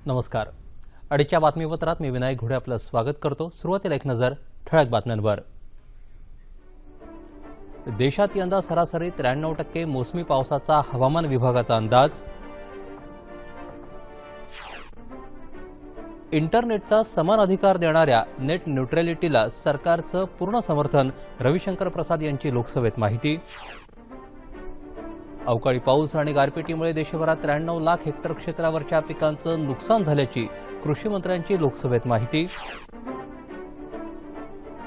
नमस्कार. अडीच्या बातमीपत्रात मी विनायक घोडे आपलं स्वागत करतो. सुरुवातीला एक नजर ठळक बातम्यांवर. देशात यंदा सरासरी 93% मोसमी पावसाचा हवामान विभागाचा अंदाज. इंटरनेटचा समान अधिकार देणाऱ्या नेट न्यूट्रॅलिटीला सरकारचं पूर्ण समर्थन, रविशंकर प्रसाद यांची लोकसभेत माहिती. अवकाळी पाऊस आणि गारपिटीमुळे देशभरात 93 लाख हेक्टर क्षेत्रावरच्या पिकांचं नुकसान झाल्याची कृषी मंत्र्यांची लोकसभेत माहिती.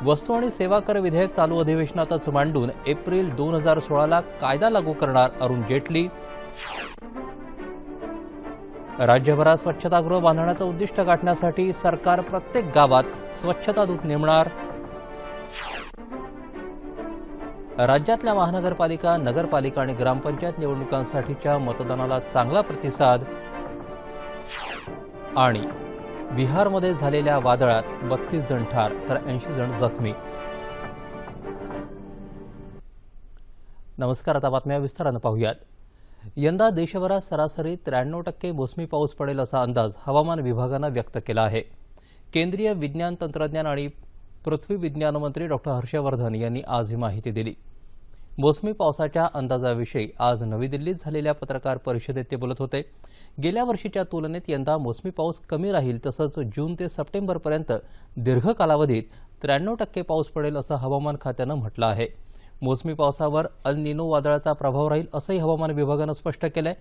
वस्तू आणि सेवा कर विधेयक चालू अधिवेशनातच मांडून एप्रिल 2016ला कायदा लागू करणार अरुण जेटली. राज्यभरात स्वच्छतागृह बांधण्याचं उद्दिष्ट गाठण्यासाठी सरकार प्रत्येक गावात स्वच्छता दूत नेमणार. राज्यातल्या महानगरपालिका, नगरपालिका आणि ग्रामपंचायत निवडणुकांसाठीच्या मतदानाला चांगला प्रतिसाद. आणि बिहारमध्ये झालेल्या वादळात 32 जण ठार तर 80 जण जखमी. नमस्कार. आता बातम्या विस्तारानं पाहूयात. यंदा देशभरात सरासरी 93% मोसमी पाऊस पडेल असा अंदाज हवामान विभागानं व्यक्त केला आहे. केंद्रीय विज्ञान, तंत्रज्ञान आणि पृथ्वी विज्ञान मंत्री डॉ. हर्षवर्धन यांनी आज ही माहिती दिली. मोसमी पावसाच्या अंदाजाविषयी आज नवी दिल्लीत झालेल्या पत्रकार परिषदेत ते बोलत होते. गेल्या वर्षीच्या तुलनेत यंदा मोसमी पाऊस कमी राहील, तसंच जून ते सप्टेंबरपर्यंत दीर्घ कालावधीत 93% पाऊस पडेल असं हवामान खात्यानं म्हटलं आहे. मोसमी पावसावर अल निनो वादळाचा प्रभाव राहील असंही हवामान विभागानं स्पष्ट केलंय.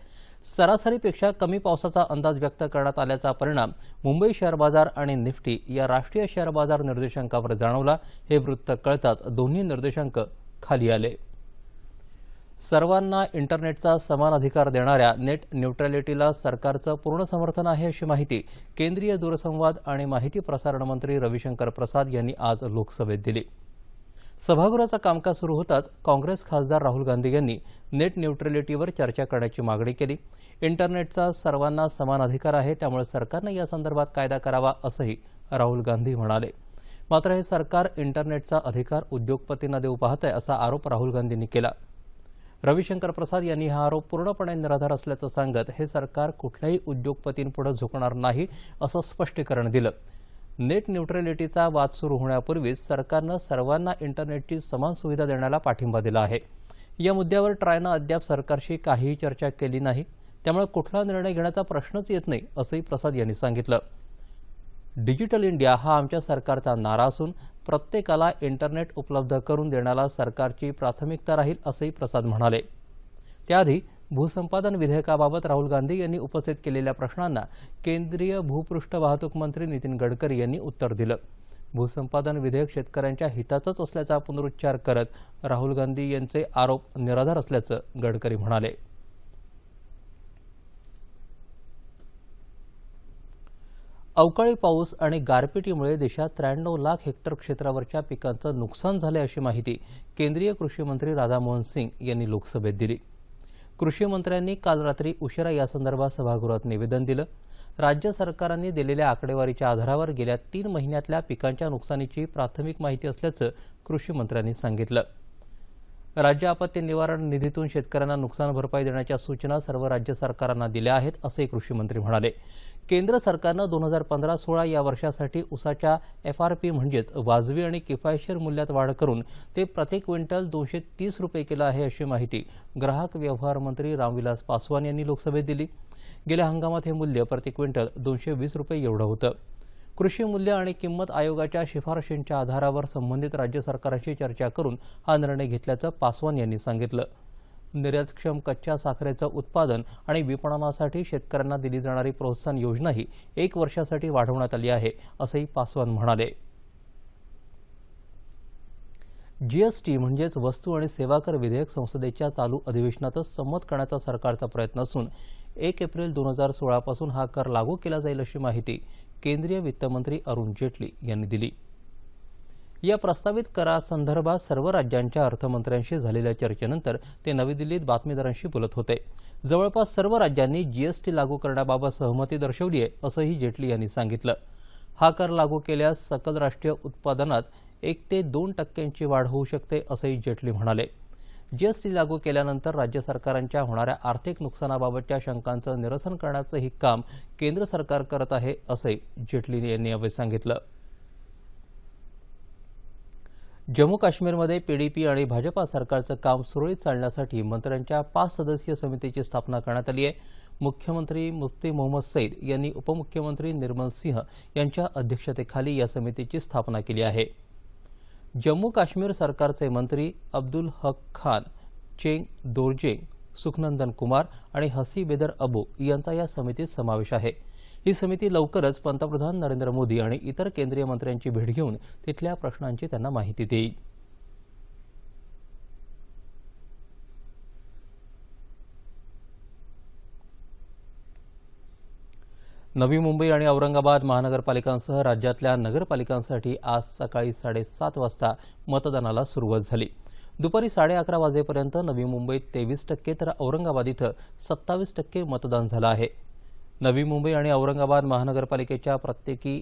सरासरीपेक्षा कमी पावसाचा अंदाज व्यक्त करण्यात आल्याचा परिणाम मुंबई शेअर बाजार आणि निफ्टी या राष्ट्रीय शेअर बाजार निर्देशांकावर जाणवला. हे वृत्त कळताच दोन्ही निर्देशांक खाली आले. सर्वांना इंटरनेटचा समान अधिकार देणाऱ्या नेट न्यूट्रॅलिटीला सरकारचं पूर्ण समर्थन आहे, अशी माहिती केंद्रीय दूरसंवाद आणि माहिती प्रसारण मंत्री रविशंकर प्रसाद यांनी आज लोकसभेत दिली. सभागृहाचं कामकाज सुरू होताच काँग्रेस खासदार राहुल गांधी यांनी नेट न्यूट्रॅलिटीवर चर्चा करण्याची मागणी केली. इंटरनेटचा सर्वांना समान अधिकार आहे, त्यामुळे सरकारनं या संदर्भात कायदा करावा, असंही राहुल गांधी म्हणाले. मात्र हे सरकार इंटरनेटचा अधिकार उद्योगपतींना देऊ पाहत आहे, असा आरोप राहुल गांधींनी केला. रविशंकर प्रसाद यांनी हा आरोप पूर्णपणे निराधार असल्याचं सांगत हे सरकार कुठल्याही उद्योगपतींपुढे झुकणार नाही, असं स्पष्टीकरण दिलं. नेट न्यूट्रॅलिटीचा वाद सुरू होण्यापूर्वीच सरकारनं सर्वांना इंटरनेटची समान सुविधा देण्याला पाठिंबा दिला आहे. या मुद्द्यावर ट्रायनं अद्याप सरकारशी काहीही चर्चा केली नाही, त्यामुळे कुठला निर्णय घेण्याचा प्रश्नच येत नाही, असंही प्रसाद यांनी सांगितलं. डिजिटल इंडिया हा आमच्या सरकारचा नारा असून प्रत्येकाला इंटरनेट उपलब्ध करून देण्याला सरकारची प्राथमिकता राहील, असंही प्रसाद म्हणाले. त्याआधी भूसंपादन विधेयकाबाबत राहुल गांधी यांनी उपस्थित केलेल्या प्रश्नांना केंद्रीय भूपृष्ठ वाहतूक मंत्री नितीन गडकरी यांनी उत्तर दिलं. भूसंपादन विधेयक शेतकऱ्यांच्या हिताचंच असल्याचा पुनरुच्चार करत राहुल गांधी यांचे आरोप निराधार असल्याचं गडकरी म्हणाले. अवकाळी पाऊस आणि गारपिटीमुळे देशात 93 लाख हेक्टर क्षेत्रावरच्या पिकांचं नुकसान झालं, अशी माहिती केंद्रीय कृषी मंत्री राधामोहन सिंग यांनी लोकसभेत दिली. कृषी मंत्र्यांनी काल रात्री उशिरा यासंदर्भात सभागृहात निवेदन दिलं. राज्य सरकारांनी दिलेल्या आकडेवारीच्या आधारावर गेल्या 3 महिन्यातल्या पिकांच्या नुकसानीची प्राथमिक माहिती असल्याचं कृषी मंत्र्यांनी सांगितलं. राज्य आपत्ती निवारण निधीतून शेतकऱ्यांना नुकसान भरपाई देण्याच्या सूचना सर्व राज्य सरकारांना दिल्या आहेत, असंही कृषी मंत्री म्हणाले. केंद्र सरकारनं 2015-16 या वर्षासाठी ऊसाच्या FRP म्हणजेच वाजवी आणि किफायतशीर मूल्यात वाढ करून ते प्रति क्विंटल 230 रुपये केलं आहे, अशी माहिती ग्राहक व्यवहार मंत्री रामविलास पासवान यांनी लोकसभेत दिली. गेल्या हंगामात हे मूल्य प्रति क्विंटल 220 रुपये एवढं होतं. कृषी मूल्य आणि किंमत आयोगाच्या शिफारशींच्या आधारावर संबंधित राज्य सरकारांशी चर्चा करून हा निर्णय घेतल्याचं पासवान यांनी सांगितलं. निर्यातक्षम कच्च्या साखरेचं उत्पादन आणि विपणनासाठी शेतकऱ्यांना दिली जाणारी प्रोत्साहन योजनाही 1 वर्षासाठी वाढवण्यात आली आहे, असंही पासवान म्हणाले. GST म्हणजेच वस्तू आणि सेवा कर विधेयक संसदेच्या चालू अधिवेशनातच संमत करण्याचा सरकारचा प्रयत्न असून 1 एप्रिल 2016 पासून हा कर लागू केला जाईल, अशी माहिती केंद्रीय वित्तमंत्री अरुण जेटली यांनी दिली. या प्रस्तावित करासंदर्भात सर्व राज्यांच्या अर्थमंत्र्यांशी झालेल्या चर्चेनंतर ते नवी दिल्लीत बातमीदारांशी बोलत होते. जवळपास सर्व राज्यांनी GST लागू करण्याबाबत सहमती दर्शवली आहे, असंही जेटली यांनी सांगितलं. हा कर लागू केल्यास सकल राष्ट्रीय उत्पादनात 1 ते 2% वाढ होऊ शकते, असंही जेटली म्हणाले. जीएसटी लागू केल्यानंतर राज्य सरकारांच्या होणाऱ्या आर्थिक नुकसानाबाबतच्या शंकांचं निरसन करण्याचं ही काम केंद्र सरकार करत आहे, असंही जेटली यांनी यावेळी सांगितलं. जम्मू काश्मीरमध्ये पीडीपी आणि भाजपा सरकारचं काम सुरळीत चालण्यासाठी मंत्र्यांच्या 5 सदस्यीय समितीची स्थापना करण्यात आली आहे. मुख्यमंत्री मुफ्ती मोहम्मद सईद यांनी उपमुख्यमंत्री निर्मल सिंह यांच्या अध्यक्षतेखाली या समितीची स्थापना केली आहे. जम्मू काश्मीर सरकारचे मंत्री अब्दुल हक खान, चेंग दोरजेंग, सुखनंदन कुमार आणि हसी बेदर अबू यांचा या समितीत समावेश आहे. ही समिती लवकरच पंतप्रधान नरेंद्र मोदी आणि इतर केंद्रीय मंत्र्यांची भेट घेऊन तिथल्या प्रश्नांची त्यांना माहिती देईल. नवी मुंबई आणि औरंगाबाद महानगरपालिकांसह राज्यातल्या नगरपालिकांसाठी आज सकाळी 7:30 वाजता मतदानाला सुरुवात झाली. दुपारी 11:30 वाजेपर्यंत नवी मुंबईत 23% तर औरंगाबाद इथं 27% मतदान झालं आहे. नवी मुंबई आणि औरंगाबाद महानगरपालिकेच्या प्रत्येकी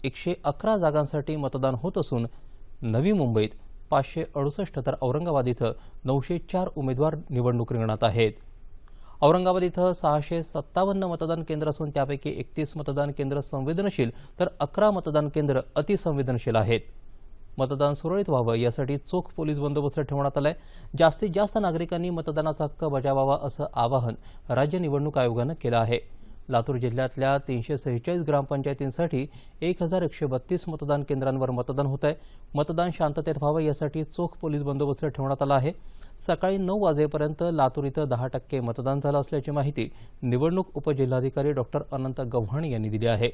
111 जागांसाठी मतदान होत असून नवी मुंबईत 568 तर औरंगाबाद इथं 904 उमेदवार निवडणूक रिंगणात आहेत. औरंगाबाद इथं 657 मतदान केंद्र असून त्यापैकी 31 मतदान केंद्र संवेदनशील तर 11 मतदान केंद्र अतिसंवेदनशील आहेत. मतदान सुरळीत व्हावं यासाठी चोख पोलीस बंदोबस्त ठेवण्यात आलाय. जास्तीत जास्त नागरिकांनी मतदानाचा हक्क बजावावा असं आवाहन राज्य निवडणूक आयोगानं केलं आहे. लातूर जिल्ह्यातल्या 346 ग्रामपंचायतींसाठी 1132 मतदान केंद्रांवर मतदान होत आहे. मतदान शांततेत व्हावं यासाठी चोख पोलीस बंदोबस्त ठेवण्यात आला आहे. सकाळी 9 वाजेपर्यंत लातूर इथं 10% मतदान झालं असल्याची माहिती निवडणूक उपजिल्हाधिकारी डॉ. अनंत गव्हाणे यांनी दिली आहे.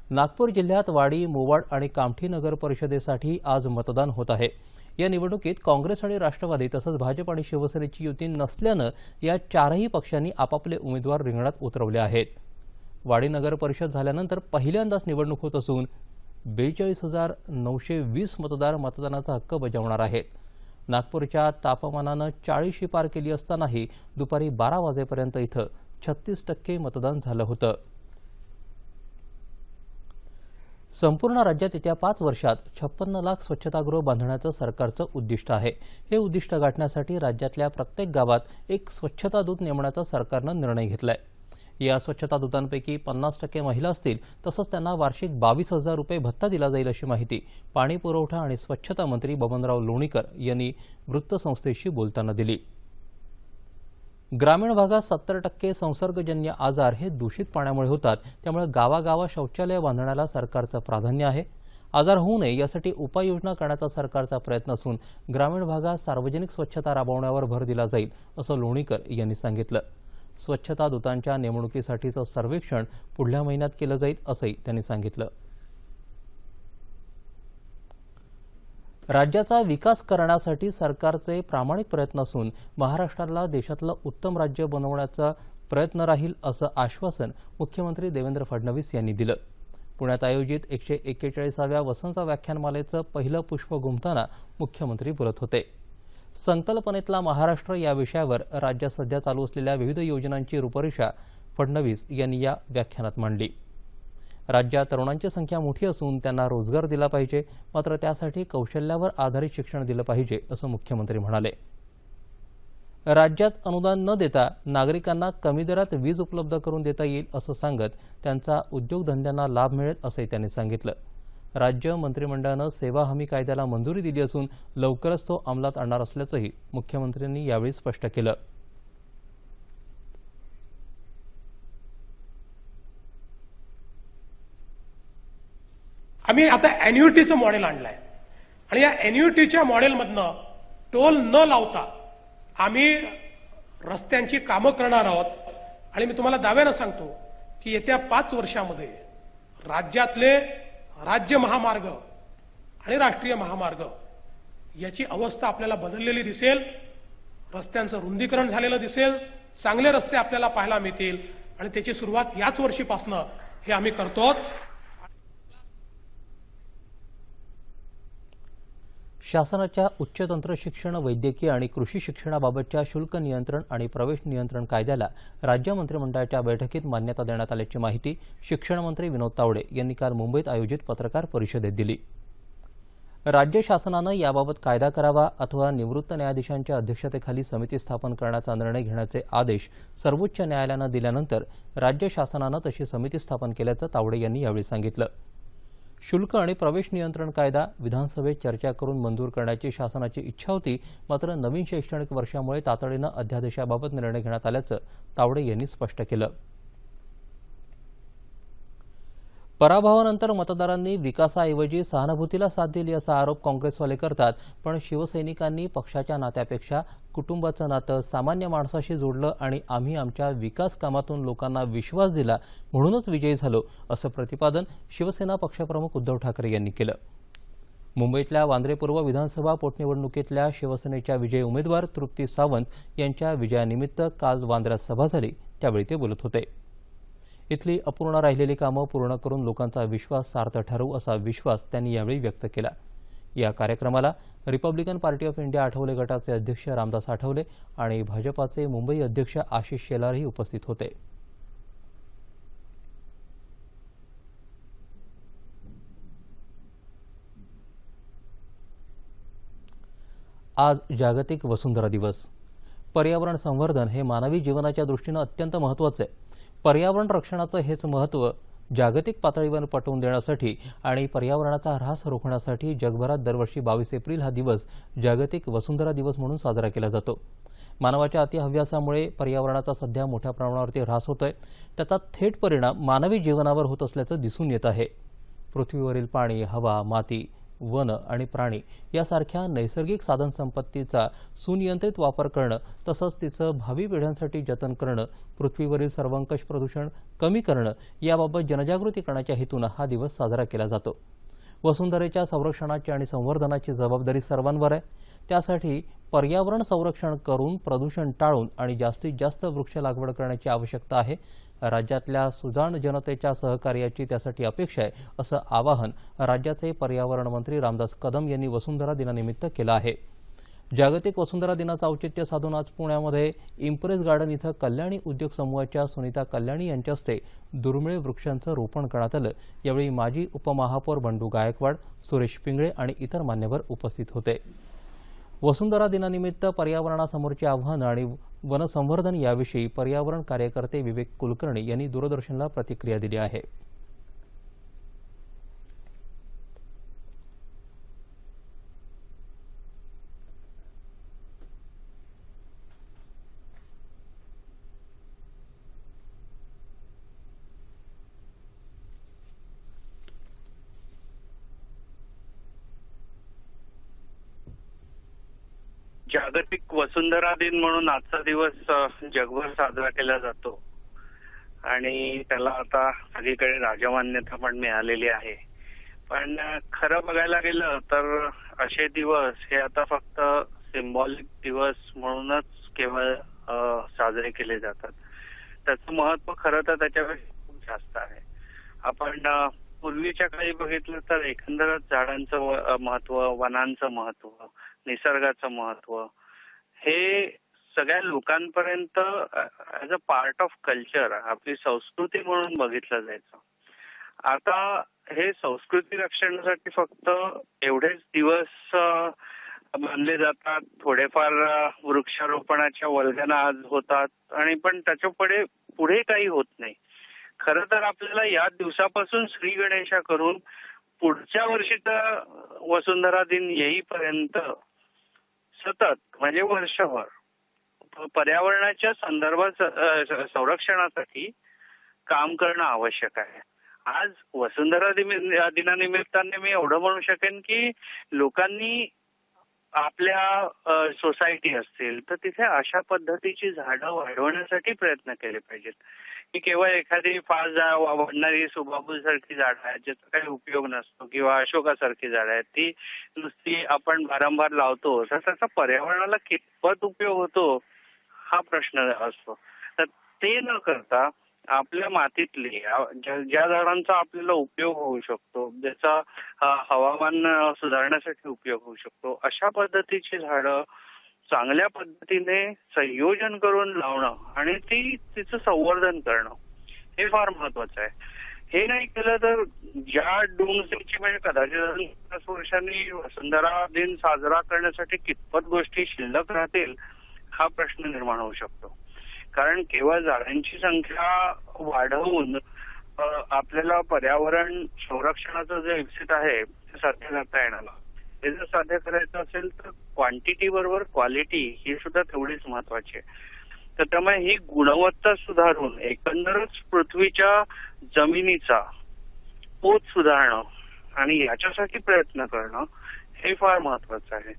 नागपूर जिल्ह्यात वाडी, मोवाड आणि कामठी नगर परिषदेसाठी आज मतदान होत आहे. या निवडणुकीत काँग्रेस आणि राष्ट्रवादी तसंच भाजप आणि शिवसेनेची युती नसल्यानं या चारही पक्षांनी आपापले उमेदवार रिंगणात उतरवले आहेत. वाडी नगर परिषद झाल्यानंतर पहिल्यांदाच निवडणूक होत असून 42,920 मतदार मतदानाचा हक्क बजावणार आहेत. नागपूरच्या तापमानानं 40शी पार केली असतानाही दुपारी 12 वाजेपर्यंत इथं 36% मतदान झालं होतं. संपूर्ण राज्यात येत्या 5 वर्षात 56 लाख स्वच्छतागृह बांधण्याचं सरकारचं उद्दिष्ट आहे. हे उद्दिष्ट गाठण्यासाठी राज्यातल्या प्रत्येक गावात एक स्वच्छता दूत नेमण्याचा सरकारनं निर्णय घेतलाय. या स्वच्छता दूतांपैकी 50% महिला असतील तसंच त्यांना वार्षिक 22,000 रुपये भत्ता दिला जाईल अशी माहिती पाणी पुरवठा आणि स्वच्छता मंत्री बबनराव लोणीकर यांनी वृत्तसंस्थेशी बोलताना दिली. ग्रामीण भागात 70% संसर्गजन्य आजार हे दूषित पाण्यामुळे होतात. त्यामुळे गावागावा शौचालय बांधण्याला सरकारचं प्राधान्य आहे. आजार होऊ नये यासाठी उपाययोजना करण्याचा सरकारचा प्रयत्न असून ग्रामीण भागात सार्वजनिक स्वच्छता राबवण्यावर भर दिला जाईल असं लोणीकर यांनी सांगितलं. स्वच्छता दूतांच्या नेमणुकीसाठीचं सर्वेक्षण पुढल्या महिन्यात केलं जाईल असंही त्यांनी सांगितलं. राज्याचा विकास करण्यासाठी सरकारचे प्रामाणिक प्रयत्न असून महाराष्ट्राला देशातलं उत्तम राज्य बनवण्याचा प्रयत्न राहील असं आश्वासन मुख्यमंत्री देवेंद्र फडणवीस यांनी दिलं. पुण्यात आयोजित 141व्या वसंत व्याख्यानमालेचं पहिलं पुष्प गुंफताना मुख्यमंत्री बोलत होते. संकल्पनेतला महाराष्ट्र या विषयावर राज्यात सध्या चालू असलेल्या विविध योजनांची रूपरेषा फडणवीस यांनी या व्याख्यानात मांडली. राज्यात तरुणांची संख्या मोठी असून त्यांना रोजगार दिला पाहिजे, मात्र त्यासाठी कौशल्यावर आधारित शिक्षण दिलं पाहिजे असं मुख्यमंत्री म्हणाले. राज्यात अनुदान न देता नागरिकांना कमी दरात वीज उपलब्ध करून देता येईल असं सांगत त्यांचा उद्योगधंद्यांना लाभ मिळेल असंही त्यांनी सांगितलं. राज्य मंत्रिमंडळानं सेवा हमी कायद्याला मंजुरी दिली असून लवकरच तो अंमलात आणणार असल्याचंही मुख्यमंत्र्यांनी यावेळी स्पष्ट केलं. आम्ही आता अॅन्युइटीचं मॉडेल आणलंय आणि या अॅन्युइटीच्या मॉडेलमधनं टोल न लावता आम्ही रस्त्यांची कामं करणार आहोत. आणि मी तुम्हाला दाव्यानं सांगतो की येत्या 5 वर्षामध्ये राज्यातले राज्य महामार्ग आणि राष्ट्रीय महामार्ग याची अवस्था आपल्याला बदललेली दिसेल. रस्त्यांचं रुंदीकरण झालेलं दिसेल. चांगले रस्ते आपल्याला पाहायला मिळतील आणि त्याची सुरुवात याच वर्षीपासून हे आम्ही करतो. शासनाच्या उच्च तंत्र शिक्षण, वैद्यकीय आणि कृषी शिक्षणाबाबतच्या शुल्क नियंत्रण आणि प्रवेश नियंत्रण कायद्याला राज्य मंत्रिमंडळाच्या बैठकीत मान्यता देण्यात आल्याची माहिती शिक्षण मंत्री विनोद तावडे यांनी काल मुंबईत आयोजित पत्रकार परिषदेत दिली. राज्य शासनानं याबाबत कायदा करावा अथवा निवृत्त न्यायाधीशांच्या अध्यक्षतेखाली समिती स्थापन करण्याचा निर्णय घेण्याचे आदेश सर्वोच्च न्यायालयानं दिल्यानंतर राज्य शासनानं तशी समिती स्थापन केल्याचं तावडे यांनी यावेळी सांगितलं. शुल्क आणि प्रवेश नियंत्रण कायदा विधानसभेत चर्चा करून मंजूर करण्याची शासनाची इच्छा होती, मात्र नवीन शैक्षणिक वर्षामुळे तातडीनं अध्यादेशाबाबत निर्णय घेण्यात आल्याचं तावडे यांनी स्पष्ट केलं. पराभवानंतर मतदारांनी विकासाऐवजी सहानुभूतीला साथ दिली असा आरोप काँग्रेसवाले करतात. पण शिवसैनिकांनी पक्षाच्या नात्यापेक्षा कुटुंबाचं नातं सामान्य माणसाशी जोडलं आणि आम्ही आमच्या विकास कामातून लोकांना विश्वास दिला म्हणूनच विजयी झालो, असं प्रतिपादन शिवसेना पक्षप्रमुख उद्धव ठाकरे यांनी केलं. मुंबईतल्या वांद्रे पूर्व विधानसभा पोटनिवडणुकीतल्या शिवसेनेच्या विजयी उमेदवार तृप्ती सावंत यांच्या विजयानिमित्त काल वांद्र्यात सभा झाली, त्यावेळी ते बोलत होते. इथली अपूर्ण राहिलेली कामं पूर्ण करून लोकांचा विश्वास सार्थ ठरवू असा विश्वास त्यांनी यावेळी व्यक्त केला. या कार्यक्रमाला Republican party of India Athawale गटाचे अध्यक्ष रामदास आठवले आणि भाजपाचे मुंबई अध्यक्ष आशिष शेलारही उपस्थित होते. आज जागतिक वसुंधरा दिवस. पर्यावरण संवर्धन हे मानवी जीवनाच्या दृष्टीनं अत्यंत महत्त्वाचं आहे. पर्यावरण रक्षणाचं हेच महत्त्व जागतिक पातळीवर पटवून देण्यासाठी आणि पर्यावरणाचा ऱ्हास रोखण्यासाठी जगभरात दरवर्षी 22 एप्रिल हा दिवस जागतिक वसुंधरा दिवस म्हणून साजरा केला जातो. मानवाच्या अतिहव्यासामुळे पर्यावरणाचा सध्या मोठ्या प्रमाणावरती ऱ्हास होतोय. त्याचा थेट परिणाम मानवी जीवनावर होत असल्याचं दिसून येत आहे. पृथ्वीवरील पाणी, हवा, माती, वन आणि प्राणी यासारख्या नैसर्गिक साधनसंपत्तीचा सुनियंत्रित वापर करणं तसंच तिचं भावी पिढ्यांसाठी जतन करणं, पृथ्वीवरील सर्वंकष प्रदूषण कमी करणं याबाबत जनजागृती करण्याच्या हेतूनं हा दिवस साजरा केला जातो. वसुंधरेच्या संरक्षणाची आणि संवर्धनाची जबाबदारी सर्वांवर आहे. त्यासाठी पर्यावरण संरक्षण करून प्रदूषण टाळून आणि जास्तीत जास्त वृक्ष लागवड करण्याची आवश्यकता आहे. राज्यातल्या सुजाण जनतेच्या सहकार्याची त्यासाठी अपेक्षा आहे, असं आवाहन राज्याचे पर्यावरण मंत्री रामदास कदम यांनी वसुंधरा दिनानिमित्त केलं आहे. जागतिक वसुंधरा दिनाचं औचित्य साधून आज पुण्यामध्ये इम्प्रेस गार्डन इथं कल्याणी उद्योग समूहाच्या सुनीता कल्याणी यांच्या हस्ते दुर्मिळ वृक्षांचं रोपण करण्यात आलं. यावेळी माजी उपमहापौर बंडू गायकवाड, सुरेश पिंगळे आणि इतर मान्यवर उपस्थित होते. वसुंधरा दिनानिमित्त पर्यावरणासमोरची आव्हानं आणि वनसंवर्धन याविषयी पर्यावरण कार्यकर्ते विवेक कुलकर्णी यांनी दूरदर्शनला प्रतिक्रिया दिली आहे. जागतिक वसुंधरा दिन म्हणून आजचा दिवस जगभर साजरा केला जातो आणि त्याला आता सगळीकडे राजमान्यता पण मिळालेली आहे. पण खरं बघायला गेलं तर असे दिवस हे आता फक्त सिम्बॉलिक दिवस म्हणूनच केवळ साजरे केले जातात. त्याचं महत्व खरं तर त्याच्यापेक्षा खूप जास्त आहे. आपण पूर्वीच्या काळी बघितलं तर एकंदरच झाडांचं महत्व, वनांचं महत्व, निसर्गाचं महत्व हे सगळ्या लोकांपर्यंत as a part of culture, आपली संस्कृती म्हणून बघितलं जायचं. आता हे संस्कृती रक्षणासाठी फक्त एवढेच दिवस मानले जातात. थोडेफार वृक्षारोपणाच्या वल्गना आज होतात आणि पण त्याच्या पुढे काही होत नाही. खरं तर आपल्याला या दिवसापासून श्री गणेशा करून पुढच्या वर्षीचा वसुंधरा दिन येईपर्यंत सतत म्हणजे वर्षभर पर्यावरणाच्या संदर्भात संरक्षणासाठी काम करणं आवश्यक आहे. आज वसुंधरा दिनानिमित्ताने मी एवढं म्हणू शकेन की लोकांनी आपल्या सोसायटी असतील तर तिथे अशा पद्धतीची झाडं वाढवण्यासाठी प्रयत्न केले पाहिजेत की केवळ एखादी फार वाढणारी सुबाबूल सारखी झाडं आहेत ज्याचा काही उपयोग नसतो किंवा अशोकासारखी झाडं आहेत ती नुसती आपण वारंवार लावतो तर त्याचा पर्यावरणाला कितपत उपयोग होतो हा प्रश्न असतो. तर ते न करता आपल्या मातीतली ज्या झाडांचा आपल्याला उपयोग होऊ शकतो, ज्याचा हवामान सुधारण्यासाठी उपयोग होऊ शकतो, अशा पद्धतीची झाडं चांगल्या पद्धतीने संयोजन करून लावणं आणि तिचं संवर्धन करणं हे फार महत्वाचं आहे. हे नाही केलं तर ज्या डूम्सडेची म्हणजे कदाचित अजून 50 वर्षांनी वसुंधरा दिन साजरा करण्यासाठी कितपत गोष्टी शिल्लक राहतील हा प्रश्न निर्माण होऊ शकतो. कारण केवळ झाडांची संख्या वाढवून आपल्याला पर्यावरण संरक्षणाचं जे विकसित आहे ते साध्य करता येणार. हे जर साध्य करायचं असेल तर क्वांटिटी बरोबर क्वालिटी ही सुद्धा तेवढीच महत्वाची आहे. तर त्यामुळे ही गुणवत्ता सुधारून एकंदरच पृथ्वीच्या जमिनीचा पोत सुधारणं आणि याच्यासाठी प्रयत्न करणं हे फार महत्वाचं आहे.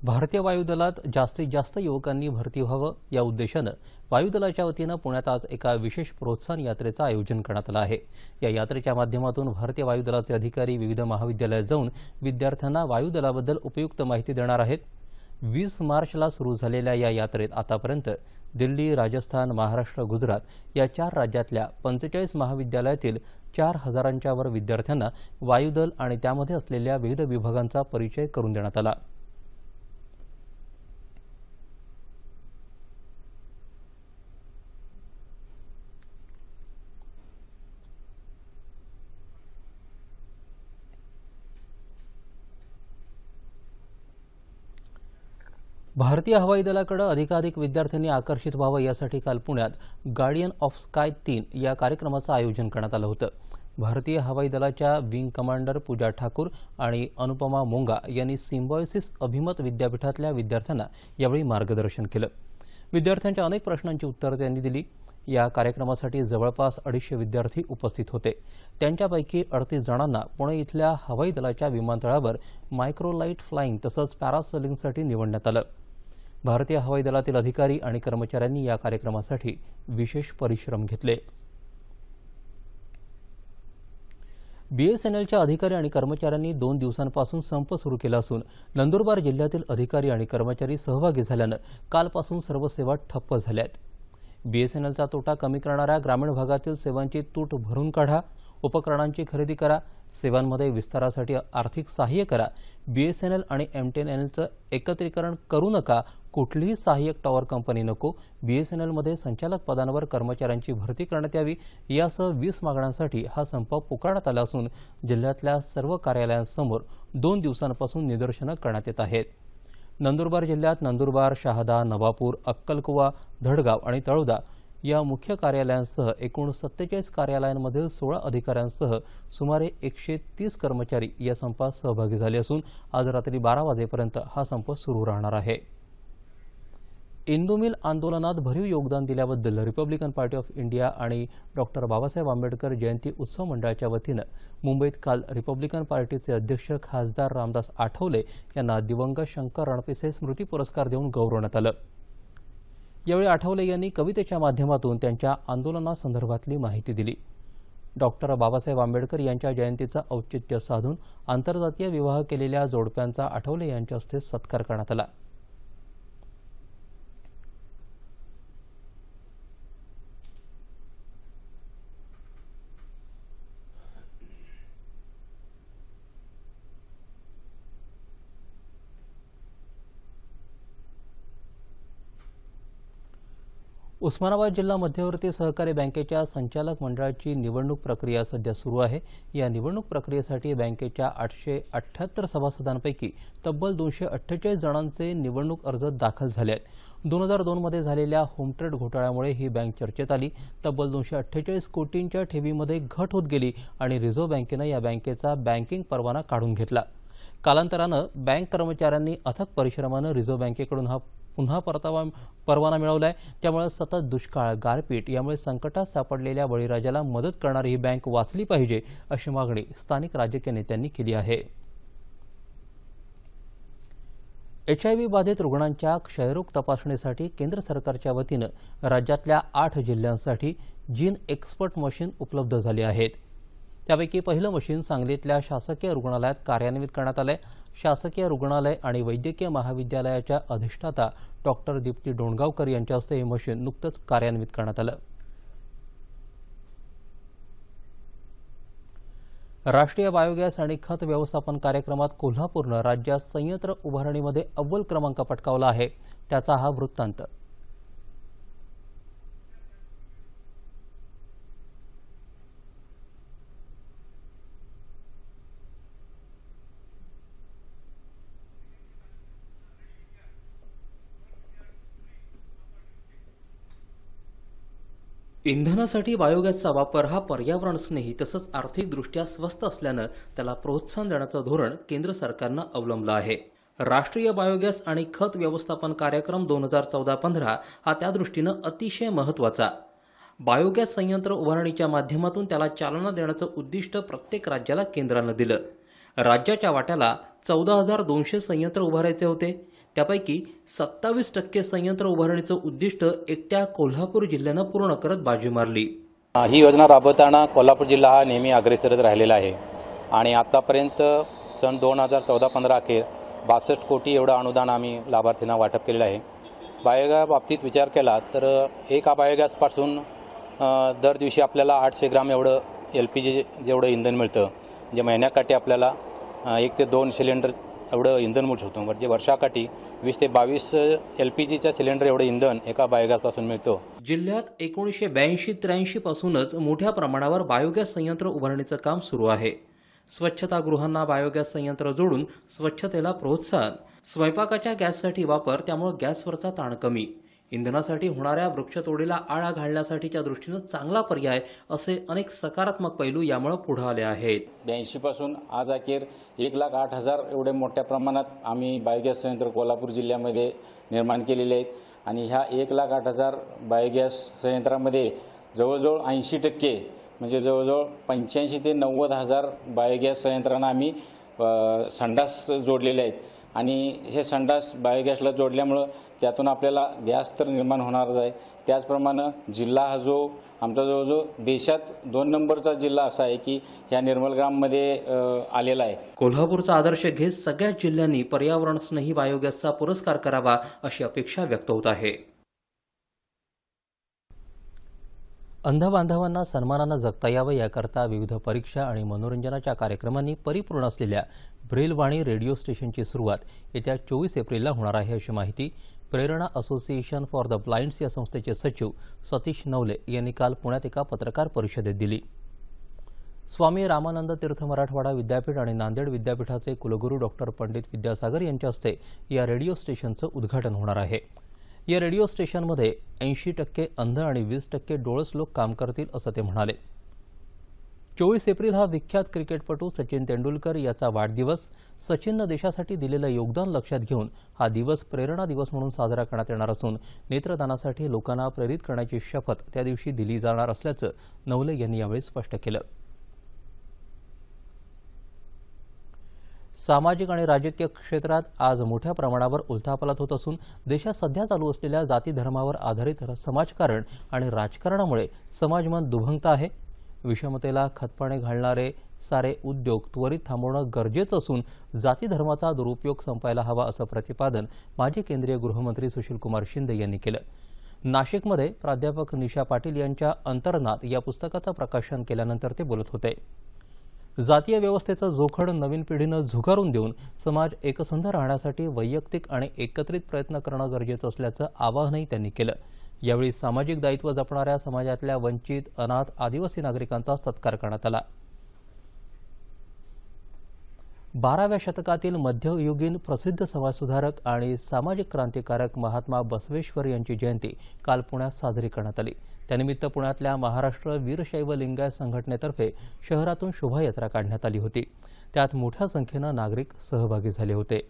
भारतीय वायुदलात जास्तीत जास्त युवकांनी भरती व्हावं या उद्देशानं वायुदलाच्या वतीनं पुण्यात आज एका विशेष प्रोत्साहन यात्रेचं आयोजन करण्यात आलं आहे. या यात्रेच्या माध्यमातून भारतीय वायुदलाचे अधिकारी विविध महाविद्यालयात जाऊन विद्यार्थ्यांना वायुदलाबद्दल उपयुक्त माहिती देणार आहेत. 20 मार्चला सुरू झालेल्या या यात्रेत आतापर्यंत दिल्ली, राजस्थान, महाराष्ट्र, गुजरात या 4 राज्यातल्या 45 महाविद्यालयातील 4,000च्या वर विद्यार्थ्यांना वायुदल आणि त्यामध्ये असलेल्या विविध विभागांचा परिचय करून देण्यात आला. भारतीय हवाई दलाकडे अधिकाधिक विद्यार्थ्यांनी आकर्षित व्हावं यासाठी काल पुण्यात गार्डियन ऑफ स्काय 3 या कार्यक्रमाचं आयोजन करण्यात आलं होतं. भारतीय हवाई दलाच्या विंग कमांडर पूजा ठाकूर आणि अनुपमा मोंगा यांनी सिम्बॉयसिस अभिमत विद्यापीठातल्या विद्यार्थ्यांना यावेळी मार्गदर्शन केलं. विद्यार्थ्यांच्या अनेक प्रश्नांची उत्तरं त्यांनी दिली. या कार्यक्रमासाठी जवळपास 250 विद्यार्थी उपस्थित होते. त्यांच्यापैकी 38 जणांना पुणे इथल्या हवाई दलाच्या विमानतळावर मायक्रोलाइट फ्लाइंग तसंच पॅरासेलिंगसाठी निवडण्यात आलं. भारतीय हवाई दलातील अधिकारी आणि कर्मचाऱ्यांनी या कार्यक्रमासाठी विशेष परिश्रम घेतले. बीएसएनएलच्या अधिकारी आणि कर्मचाऱ्यांनी 2 दिवसांपासून संप सुरू केला असून नंदुरबार जिल्ह्यातील अधिकारी आणि कर्मचारी सहभागी झाल्यानं कालपासून सर्व सेवा ठप्प झाल्या आहेत. बीएसएनएलचा तोटा कमी करणाऱ्या ग्रामीण भागातील सेवांची तूट भरून काढा, उपकरणांची खरेदी करा, सेवांमध्ये विस्तारासाठी आर्थिक सहाय्य करा, बीएसएनएल आणि एमटीएनएलचं एकत्रीकरण करू नका, कुठलीही सहाय्यक टॉवर कंपनी नको, बीएसएनएलमध्ये संचालक पदांवर कर्मचाऱ्यांची भरती करण्यात यावी यासह 20 मागण्यांसाठी हा संप पुकारण्यात आला असून जिल्ह्यातल्या सर्व कार्यालयांसमोर 2 दिवसांपासून निदर्शनं करण्यात येत आहेत. नंदुरबार जिल्ह्यात नंदुरबार, शहादा, नवापूर, अक्कलकुवा, धडगाव आणि तळोदा या मुख्य कार्यालयांसह एकूण 47 कार्यालयांमधील 16 अधिकाऱ्यांसह सुमारे 130 कर्मचारी या संपात सहभागी झाले असून आज रात्री 12 वाजेपर्यंत हा संप सुरू राहणार आहे. इंदू मिल आंदोलनात भरीव योगदान दिल्याबद्दल रिपब्लिकन पार्टी ऑफ इंडिया आणि डॉक्टर बाबासाहेब आंबेडकर जयंती उत्सव मंडळाच्या वतीनं मुंबईत काल रिपब्लिकन पार्टीचे अध्यक्ष खासदार रामदास आठवले यांना दिवंगत शंकर रणपिसे स्मृती पुरस्कार देऊन गौरवण्यात आलं. यावेळी आठवले यांनी कवितेच्या माध्यमातून त्यांच्या आंदोलनासंदर्भातली माहिती दिली. डॉक्टर बाबासाहेब आंबेडकर यांच्या जयंतीचं औचित्य साधून आंतरजातीय विवाह केलेल्या जोडप्यांचा आठवले यांच्या हस्ते सत्कार करण्यात आला. उस्मानाबाद जिल्हा मध्यवर्ती सहकारी बँकेच्या संचालक मंडळाची निवडणूक प्रक्रिया सध्या सुरू आहे. या निवडणूक प्रक्रियेसाठी बँकेच्या 878 सभासदांपैकी तब्बल 248 जणांचे निवडणूक अर्ज दाखल झाले आहेत. 2002 मध्ये झालेल्या होमट्रेड घोटाळ्यामुळे ही बँक चर्चेत आली. तब्बल 248 कोटींच्या ठेवीमध्ये घट होत गेली आणि रिझर्व्ह बँकेनं या बँकेचा बँकिंग परवाना काढून घेतला. कालांतरानं बँक कर्मचाऱ्यांनी अथक परिश्रमानं रिझर्व्ह बँकेकडून हा पुन्हा परवाना मिळवलाय. त्यामुळे सतत दुष्काळ, गारपीट यामुळे संकटात सापडलेल्या बळीराजाला मदत करणारी ही बँक वाचली पाहिजे अशी मागणी स्थानिक राजकीय नेत्यांनी केली आहे. HIV बाधित रुग्णांच्या क्षयरोग तपासणीसाठी केंद्र सरकारच्या वतीनं राज्यातल्या 8 जिल्ह्यांसाठी जीन एक्सपर्ट मशीन उपलब्ध झाली आहेत. त्यापैकी पहिलं मशीन सांगलीतल्या शासकीय रुग्णालयात कार्यान्वित करण्यात आलंय. शासकीय रुग्णालय आणि वैद्यकीय महाविद्यालयाच्या अधिष्ठाता डॉक्टर दीप्ती डोणगावकर यांच्या हस्ते हे मशीन नुकतंच कार्यान्वित करण्यात आलं. राष्ट्रीय बायोगॅस आणि खत व्यवस्थापन कार्यक्रमात कोल्हापूरनं राज्यात संयंत्र उभारणीमध्ये अव्वल क्रमांक पटकावला आहे. त्याचा हा वृत्तांत. इंधनासाठी बायोगॅसचा वापर हा पर्यावरणस्नेही तसंच आर्थिकदृष्ट्या स्वस्त असल्यानं त्याला प्रोत्साहन देण्याचं धोरण केंद्र सरकारनं अवलंबलं आहे. राष्ट्रीय बायोगॅस आणि खत व्यवस्थापन कार्यक्रम 2014-15 हा त्या दृष्टीनं अतिशय महत्त्वाचा. बायोगॅस संयंत्र उभारणीच्या माध्यमातून त्याला चालना देण्याचं उद्दिष्ट प्रत्येक राज्याला केंद्रानं दिलं. राज्याच्या वाट्याला 14,200 संयंत्र उभारायचे होते. त्यापैकी 27% संयंत्र उभारणीचं उद्दिष्ट एकट्या कोल्हापूर जिल्ह्यानं पूर्ण करत बाजी मारली. ही योजना राबवताना कोल्हापूर जिल्हा हा नेहमी अग्रेसरच राहिलेला आहे आणि आतापर्यंत सन 2014-15 अखेर 62 कोटी एवढं अनुदान आम्ही लाभार्थींना वाटप केलेलं आहे. बायोगॅस बाबतीत विचार केला तर एका बायोगॅसपासून दर दिवशी आपल्याला 800 ग्राम एवढं LPG जेवढं इंधन मिळतं, म्हणजे महिन्याकाठी आपल्याला 1 ते 2 सिलेंडर एवढं इंधन मिळू शकतो. म्हणजे वर्षाकाठी 20 ते 22 LPGच्या सिलेंडर एवढं इंधन एका बायोगॅसपासून मिळतो. जिल्ह्यात 1982-83 पासूनच मोठ्या प्रमाणावर बायोगॅस संयंत्र उभारणीचं काम सुरू आहे. स्वच्छतागृहांना बायोगॅस संयंत्र जोडून स्वच्छतेला प्रोत्साहन, स्वयंपाकाच्या गॅससाठी वापर, त्यामुळे गॅसवरचा ताण कमी, इंधनासाठी होणाऱ्या वृक्षतोडीला आळा घालण्यासाठीच्या दृष्टीनं चांगला पर्याय असे अनेक सकारात्मक पैलू यामुळे पुढे आले आहेत. 82 पासून आज अखेर 1,08,000 एवढे मोठ्या प्रमाणात आम्ही बायोगॅस संयंत्र कोल्हापूर जिल्ह्यामध्ये निर्माण केलेले आहेत आणि ह्या 1,08,000 बायोगॅस संयंत्रामध्ये जवळजवळ 80% म्हणजे जवळजवळ 85,000 ते 90,000 बायोगॅस संयंत्रांना आम्ही संडास जोडलेले आहेत आणि हे संडास बायोगॅसला जोडल्यामुळं त्यातून आपल्याला गॅस तर निर्माण होणारच आहे. त्याचप्रमाणे जिल्हा हा जो आमचा जवळजवळ देशात 2 नंबरचा जिल्हा असा आहे की ह्या निर्मलग्राममध्ये आलेला आहे. कोल्हापूरचा आदर्श घेत सगळ्याच जिल्ह्यांनी पर्यावरणस्नेही बायोगॅसचा पुरस्कार करावा अशी अपेक्षा व्यक्त होत आहे. अंध बांधवांना सन्मानानं जगता यावं याकरता विविध परीक्षा आणि मनोरंजनाच्या कार्यक्रमांनी परिपूर्ण असलेल्या ब्रेलवाणी रेडिओ स्टेशनची सुरुवात येत्या 24 एप्रिलला होणार आहे अशी माहिती प्रेरणा असोसिएशन फॉर द ब्लाइंड्स या संस्थेचे सचिव सतीश नवले यांनी काल पुण्यात एका पत्रकार परिषदेत दिली. स्वामी रामानंद तीर्थ मराठवाडा विद्यापीठ आणि नांदेड विद्यापीठाचे कुलगुरू डॉक्टर पंडित विद्यासागर यांच्या हस्ते या रेडिओ स्टेशनचं उद्घाटन होणार आहे. या रेडिओ स्टेशनमध्ये 80% अंध आणि 20% डोळस लोक काम करतील असं ते म्हणाले. 24 एप्रिल हा विख्यात क्रिकेटपटू सचिन तेंडुलकर याचा वाढदिवस. सचिननं देशासाठी दिलेलं योगदान लक्षात घेऊन हा दिवस प्रेरणा दिवस म्हणून साजरा करण्यात येणार असून नेत्रदानासाठी लोकांना प्रेरित करण्याची शपथ त्या दिवशी दिली जाणार असल्याचं नवले यांनी यावेळी स्पष्ट केलं. सामाजिक आणि राजकीय क्षेत्रात आज मोठ्या प्रमाणावर उलथापालथ होत असून देशात सध्या चालू असलेल्या जाती धर्मावर आधारित समाजकारण आणि राजकारणामुळे समाजमन दुभंगत आहे. विषमतेला खतपाणी घालणारे सारे उद्योग त्वरित थांबवणं गरजेचं असून जाती धर्माचा दुरुपयोग संपायला हवा असं प्रतिपादन माजी केंद्रीय गृहमंत्री सुशीलकुमार शिंदे यांनी केलं. नाशिकमध्ये प्राध्यापक निशा पाटील यांच्या अंतर्नाद या पुस्तकाचं प्रकाशन केल्यानंतर ते बोलत होते. जातीय व्यवस्थेचं जोखड नवीन पिढीनं झुगारून देऊन समाज एकसंध राहण्यासाठी वैयक्तिक आणि एकत्रित प्रयत्न करणं गरजेचं असल्याचं आवाहनही त्यांनी केलं. यावेळी सामाजिक दायित्व जपणाऱ्या समाजातल्या वंचित, अनाथ, आदिवासी नागरिकांचा सत्कार करण्यात आला. 12व्या शतकातील मध्ययुगीन प्रसिद्ध समाजसुधारक आणि सामाजिक क्रांतिकारक महात्मा बसवेश्वर यांची जयंती काल पुण्यात साजरी करण्यात आली. त्यानिमित्त पुण्यातल्या महाराष्ट्र वीरशैव लिंगायत संघटनेतर्फे शहरातून शोभायात्रा काढण्यात आली होती. त्यात मोठ्या संख्येनं नागरिक सहभागी झाले होते.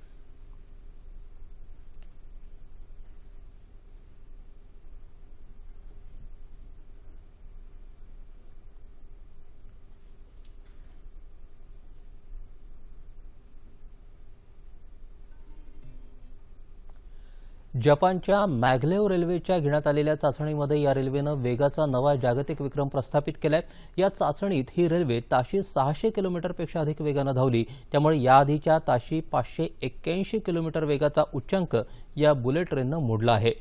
जपानच्या मॅग्लेव रेल्वेच्या घेण्यात आलेल्या चाचणीमध्ये या रेल्वेनं वेगाचा नवा जागतिक विक्रम प्रस्थापित केलाय. या चाचणीत ही रेल्वे ताशी 600 किलोमीटरपेक्षा अधिक वेगानं धावली. त्यामुळे याआधीच्या ताशी 581 किलोमीटर वेगाचा उच्चांक या बुलेट ट्रेननं मोडला आहे.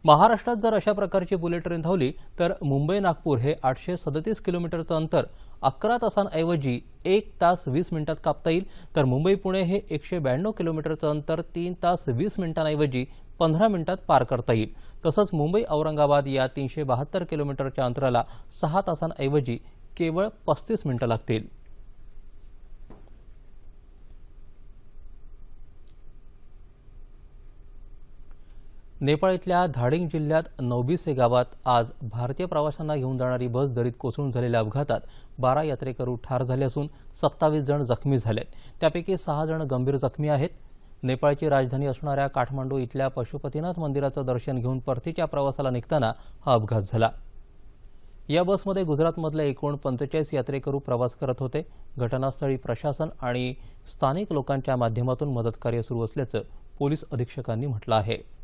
महाराष्ट्रात जर अशा प्रकारची बुलेट ट्रेन धावली तर मुंबई नागपूर हे 837 किलोमीटरचं अंतर 11 तासांऐवजी 1 तास 20 मिनिटात कापता येईल, तर मुंबई पुणे हे 192 किलोमीटरचं अंतर 3 तास 20 मिनिटांऐवजी 15 मिनिटात पार करता येईल. तसंच मुंबई औरंगाबाद या 372 किलोमीटरच्या अंतराला 6 तासांऐवजी केवळ 35 मिनिटं लागतील. नेपाळ इथल्या धाडिंग जिल्ह्यात नौबिसे गावात आज भारतीय प्रवाशांना घेऊन जाणारी बस दरीत कोसळून झालेल्या अपघातात 12 यात्रेकरू ठार झाले असून 27 जण जखमी झालेत. त्यापैकी 6 जण गंभीर जखमी आहेत. नेपाळची राजधानी असणाऱ्या काठमांडू इथल्या पशुपतीनाथ मंदिराचं दर्शन घेऊन परतीच्या प्रवासाला निघताना हा अपघात झाला. या बसमध्ये गुजरातमधले एकूण 45 यात्रेकरू प्रवास करत होते. घटनास्थळी प्रशासन आणि स्थानिक लोकांच्या माध्यमातून मदतकार्य सुरू असल्याचं पोलीस अधीक्षकांनी म्हटलं आहे.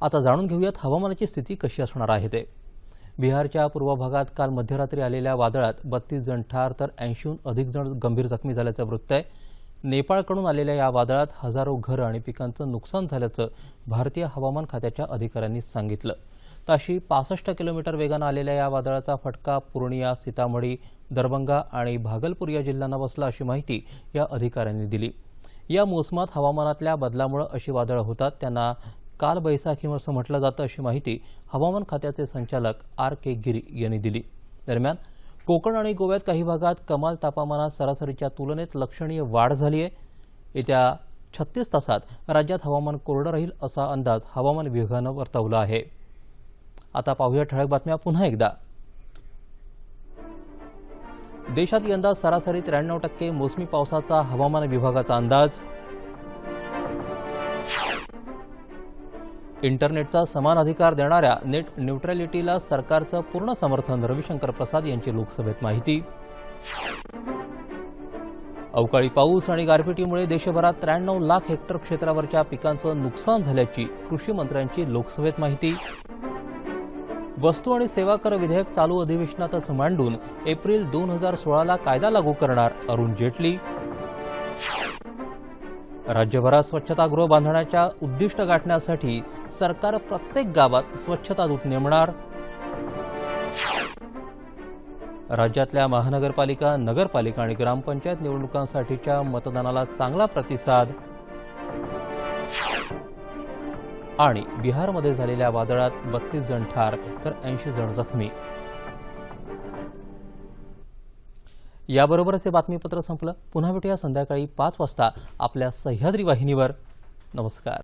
आता जाणून घेऊयात हवामानाची स्थिती कशी असणार आहे ते. बिहारच्या पूर्व भागात काल मध्यरात्री आलेल्या वादळात 32 जण ठार तर 80हून अधिक जण गंभीर जखमी झाल्याचं वृत्त आहे. नेपाळकडून आलेल्या या वादळात हजारो घरं आणि पिकांचं नुकसान झाल्याचं भारतीय हवामान खात्याच्या अधिकाऱ्यांनी सांगितलं. ताशी 65 किलोमीटर वेगानं आलेल्या या वादळाचा फटका पूर्णिया, सीतामढी, दरभंगा आणि भागलपूर या जिल्ह्यांना बसला अशी माहिती या अधिकाऱ्यांनी दिली. या मोसमात हवामानातल्या बदलामुळे अशी वादळं होतात त्यांना काल बैसाखी असं म्हटलं जातं अशी माहिती हवामान खात्याचे संचालक RK गिरी यांनी दिली. दरम्यान कोकण आणि गोव्यात काही भागात कमाल तापमानात सरासरीच्या तुलनेत लक्षणीय वाढ झाली आहे. येत्या 36 तासात राज्यात हवामान कोरडं राहील असा अंदाज हवामान विभागानं वर्तवला आहे. आता पाहूया ठळक बातम्या पुन्हा एकदा. देशात यंदा सरासरी 93% मोसमी पावसाचा हवामान विभागाचा अंदाज. इंटरनेटचा समान अधिकार देणाऱ्या नेट न्यूट्रॅलिटीला सरकारचं पूर्ण समर्थन रविशंकर प्रसाद यांची लोकसभेत माहिती. अवकाळी पाऊस आणि गारपिटीमुळे देशभरात 93 लाख हेक्टर क्षेत्रावरच्या पिकांचं नुकसान झाल्याची कृषी मंत्र्यांची लोकसभेत माहिती. वस्तू आणि सेवा कर विधेयक चालू अधिवेशनातच मांडून एप्रिल 2016ला कायदा लागू करणार अरुण जेटली. राज्यभरात स्वच्छतागृह बांधण्याच्या उद्दिष्ट गाठण्यासाठी सरकार प्रत्येक गावात स्वच्छता दूत नेमणार. राज्यातल्या महानगरपालिका, नगरपालिका आणि ग्रामपंचायत निवडणुकांसाठीच्या मतदानाला चांगला प्रतिसाद. आणि बिहारमध्ये झालेल्या वादळात 32 जण ठार तर 80 जण जखमी. याबरोबरच हे बातमीपत्र संपलं. पुन्हा भेटूया संध्याकाळी 5 वाजता आपल्या सह्याद्री वाहिनीवर. नमस्कार.